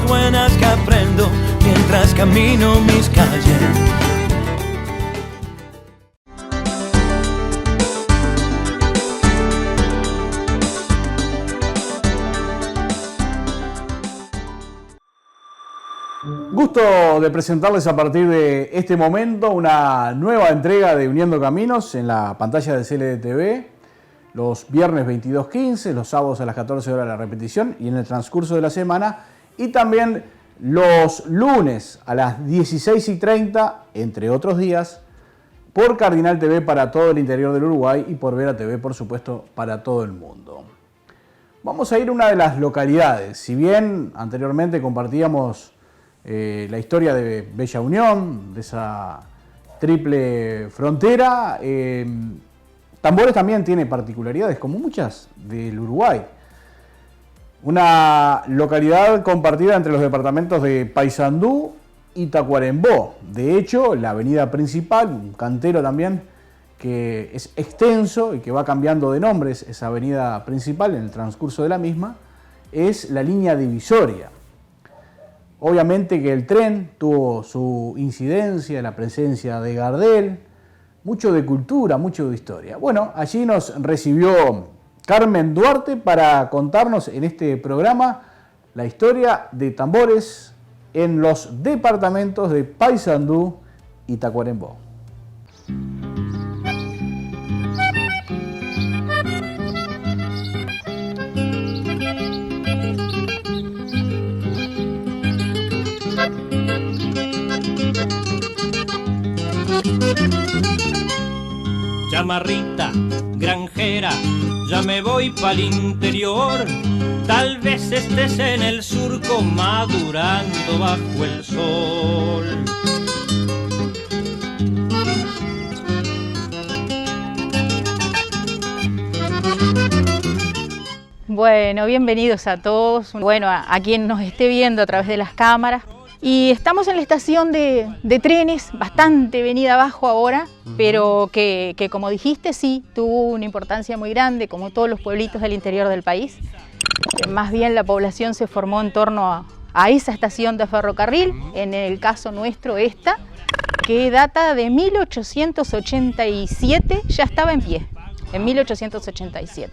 Buenas que aprendo mientras camino mis calles. Gusto de presentarles a partir de este momento una nueva entrega de Uniendo Caminos en la pantalla de CLTV. Los viernes 22:15, los sábados a las 14 horas la repetición y en el transcurso de la semana. Y también los lunes a las 16:30, entre otros días, por Cardinal TV para todo el interior del Uruguay y por Vera TV, por supuesto, para todo el mundo. Vamos a ir a una de las localidades. Si bien anteriormente compartíamos la historia de Bella Unión, de esa triple frontera, Tambores también tiene particularidades, como muchas del Uruguay. Una localidad compartida entre los departamentos de Paysandú y Tacuarembó. De hecho, la avenida principal, un cantero también, que es extenso y que va cambiando de nombres, esa avenida principal en el transcurso de la misma, es la línea divisoria. Obviamente que el tren tuvo su incidencia, la presencia de Gardel, mucho de cultura, mucho de historia. Bueno, allí nos recibió Carmen Duarte para contarnos en este programa la historia de Tambores en los departamentos de Paysandú y Tacuarembó. Chamarrita, granjera, ya me voy pa'l interior. Tal vez estés en el surco madurando bajo el sol. Bueno, bienvenidos a todos. Bueno, a quien nos esté viendo a través de las cámaras. Y estamos en la estación de trenes, bastante venida abajo ahora, pero que como dijiste, sí, tuvo una importancia muy grande, como todos los pueblitos del interior del país. Más bien la población se formó en torno a esa estación de ferrocarril, en el caso nuestro esta, que data de 1887, ya estaba en pie, en 1887,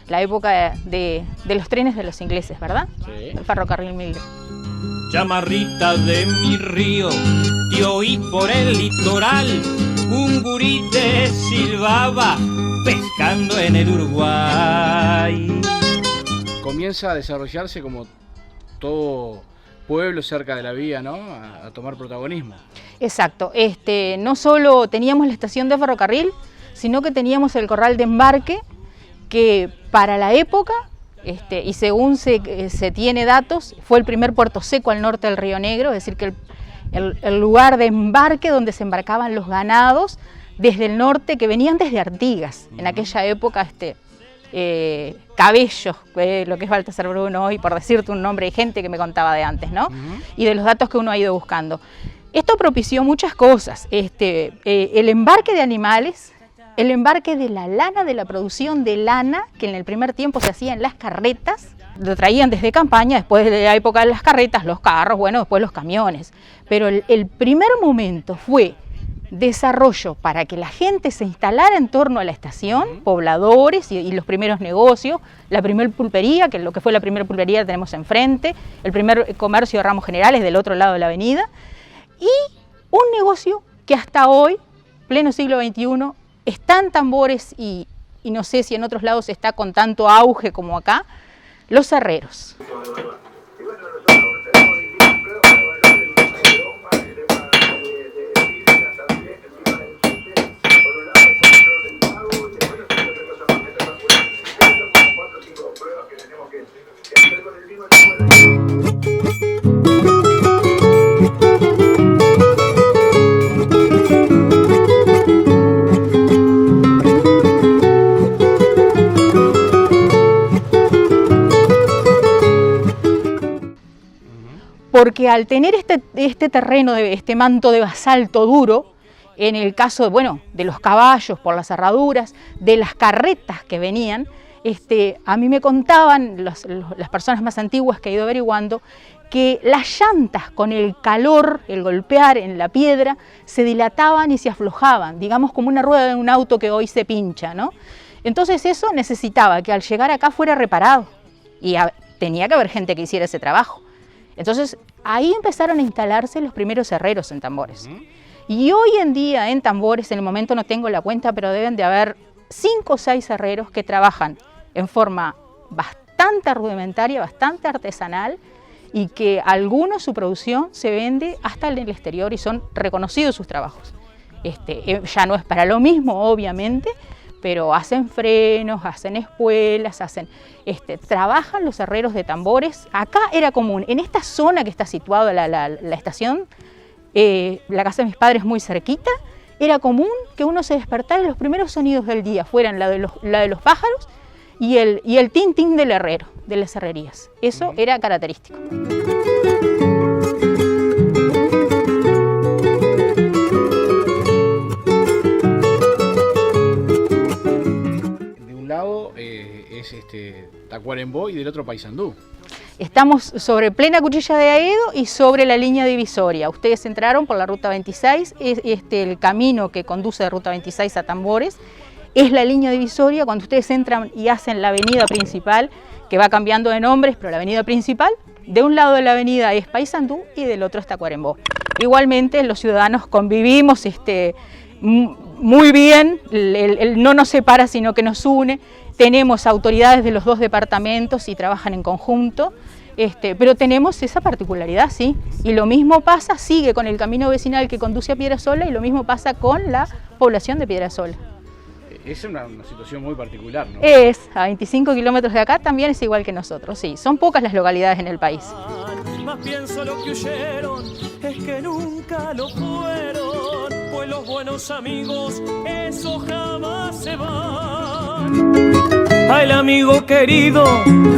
la época de los trenes de los ingleses, ¿verdad? Sí. El ferrocarril Mildred. Chamarrita de mi río, te oí por el litoral, un gurí te silbaba pescando en el Uruguay. Comienza a desarrollarse como todo pueblo cerca de la vía, ¿no? A tomar protagonismo. Exacto. No solo teníamos la estación de ferrocarril, sino que teníamos el corral de embarque, que para la época, y según se tiene datos, fue el primer puerto seco al norte del Río Negro, es decir, que el lugar de embarque donde se embarcaban los ganados desde el norte, que venían desde Artigas, en aquella época, Cabellos, lo que es Baltasar Bruno hoy, por decirte un nombre de gente que me contaba de antes, ¿no? Y de los datos que uno ha ido buscando. Esto propició muchas cosas, el embarque de animales, el embarque de la lana, de la producción de lana, que en el primer tiempo se hacía en las carretas, lo traían desde campaña, después de la época de las carretas, los carros, bueno, después los camiones. Pero el primer momento fue desarrollo para que la gente se instalara en torno a la estación, pobladores y los primeros negocios, la primer pulpería, que lo que fue la primera pulpería la tenemos enfrente, el primer comercio de ramos generales del otro lado de la avenida, y un negocio que hasta hoy, pleno siglo XXI, está en Tambores y no sé si en otros lados está con tanto auge como acá, los herreros. porque al tener este terreno, este manto de basalto duro, en el caso de los caballos por las herraduras, de las carretas que venían, a mí me contaban las personas más antiguas que he ido averiguando, que las llantas con el calor, el golpear en la piedra, se dilataban y se aflojaban, digamos como una rueda de un auto que hoy se pincha, ¿no? Entonces eso necesitaba que al llegar acá fuera reparado y tenía que haber gente que hiciera ese trabajo. Entonces ahí empezaron a instalarse los primeros herreros en Tambores. Y hoy en día en Tambores, en el momento no tengo la cuenta, pero deben de haber 5 o 6 herreros que trabajan en forma bastante rudimentaria, bastante artesanal, y que algunos su producción se vende hasta en el exterior y son reconocidos sus trabajos. Ya no es para lo mismo, obviamente, pero hacen frenos, hacen espuelas, trabajan los herreros de Tambores. Acá era común, en esta zona que está situada la estación, la casa de mis padres muy cerquita, era común que uno se despertara y los primeros sonidos del día fueran la de los pájaros y el tin tin del herrero, de las herrerías. Eso era característico. De un lado es Tacuarembó y del otro Paysandú. Estamos sobre plena Cuchilla de Aedo y sobre la línea divisoria. Ustedes entraron por la Ruta 26, el camino que conduce de Ruta 26 a Tambores es la línea divisoria. Cuando ustedes entran y hacen la avenida principal, que va cambiando de nombres, pero la avenida principal, de un lado de la avenida es Paysandú y del otro es Tacuarembó. Igualmente los ciudadanos convivimos muy bien, no nos separa sino que nos une. Tenemos autoridades de los 2 departamentos y trabajan en conjunto, pero tenemos esa particularidad, sí. Y lo mismo pasa, sigue con el camino vecinal que conduce a Piedrasola y lo mismo pasa con la población de Piedrasola. Es una situación muy particular, ¿no? Es, a 25 kilómetros de acá también es igual que nosotros, sí. Son pocas las localidades en el país. Más pienso lo que huyeron, es que nunca lo fueron, pues los buenos amigos, esos jamás se van. Al amigo querido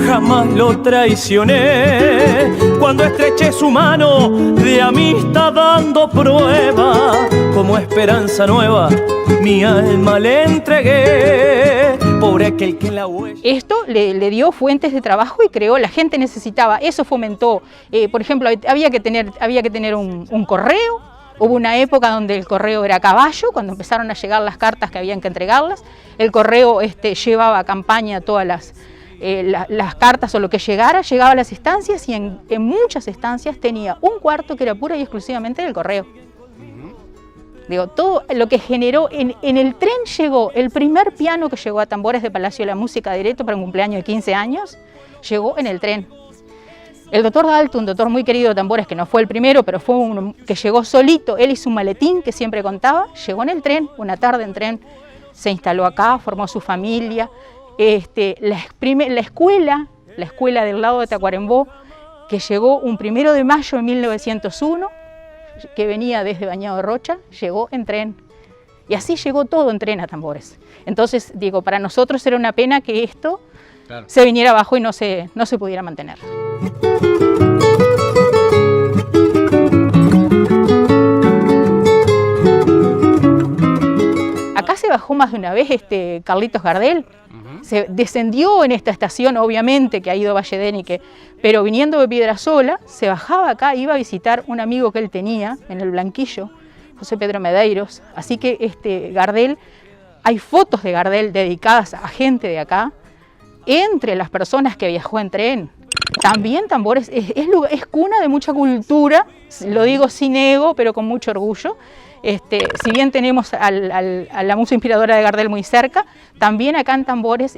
jamás lo traicioné, cuando estreché su mano de amistad dando prueba, como esperanza nueva mi alma le entregué, por aquel que la huella. Esto le dio fuentes de trabajo y creó, la gente necesitaba, eso fomentó, por ejemplo, había que tener un correo. Hubo una época donde el correo era a caballo, cuando empezaron a llegar las cartas que habían que entregarlas. El correo llevaba a campaña todas las cartas o lo que llegaba a las estancias, y en muchas estancias tenía un cuarto que era pura y exclusivamente del correo. Digo, todo lo que generó, en el tren llegó, el primer piano que llegó a Tambores de Palacio de la Música directo para un cumpleaños de 15 años, llegó en el tren. El doctor Dalto, un doctor muy querido de Tambores, que no fue el primero, pero fue uno que llegó solito, él y su maletín, que siempre contaba, llegó en el tren, una tarde en tren, se instaló acá, formó su familia. La escuela del lado de Tacuarembó, que llegó un 1 de mayo de 1901, que venía desde Bañado de Rocha, llegó en tren. Y así llegó todo en tren a Tambores. Entonces, digo, para nosotros era una pena que esto se viniera abajo y no se pudiera mantener. Acá se bajó más de una vez Carlitos Gardel. Se descendió en esta estación, obviamente, que ha ido a Valledén, pero viniendo de Piedrasola, se bajaba acá, iba a visitar un amigo que él tenía en el Blanquillo, José Pedro Medeiros. Así que Gardel, hay fotos de Gardel dedicadas a gente de acá, entre las personas que viajó en tren. También Tambores es cuna de mucha cultura, lo digo sin ego, pero con mucho orgullo. Si bien tenemos a la musa inspiradora de Gardel muy cerca, también acá en Tambores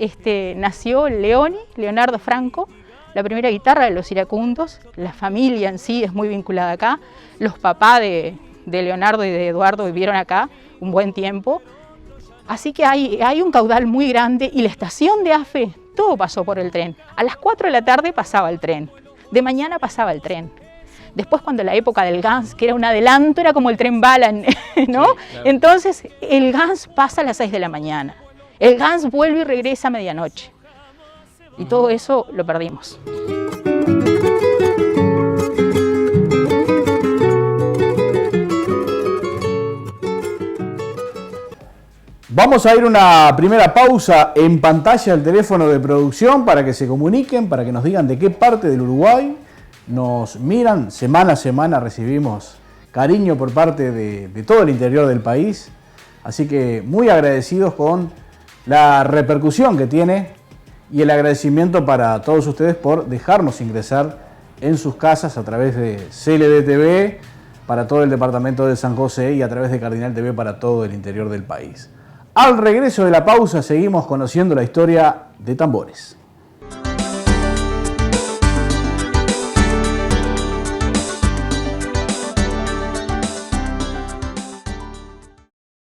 nació Leonardo Franco, la primera guitarra de los iracundos. La familia en sí es muy vinculada acá. Los papás de Leonardo y de Eduardo vivieron acá un buen tiempo. Así que hay un caudal muy grande, y la estación de AFE, todo pasó por el tren. A las 4 de la tarde pasaba el tren, de mañana pasaba el tren. Después, cuando la época del Gans, que era un adelanto, era como el tren bala, ¿no? Sí, claro. Entonces el Gans pasa a las 6 de la mañana, el Gans vuelve y regresa a medianoche, y todo eso lo perdimos. Vamos a ir a una primera pausa. En pantalla el teléfono de producción para que se comuniquen, para que nos digan de qué parte del Uruguay nos miran. Semana a semana recibimos cariño por parte de todo el interior del país. Así que muy agradecidos con la repercusión que tiene y el agradecimiento para todos ustedes por dejarnos ingresar en sus casas a través de CLD TV para todo el departamento de San José y a través de Cardinal TV para todo el interior del país. Al regreso de la pausa seguimos conociendo la historia de Tambores.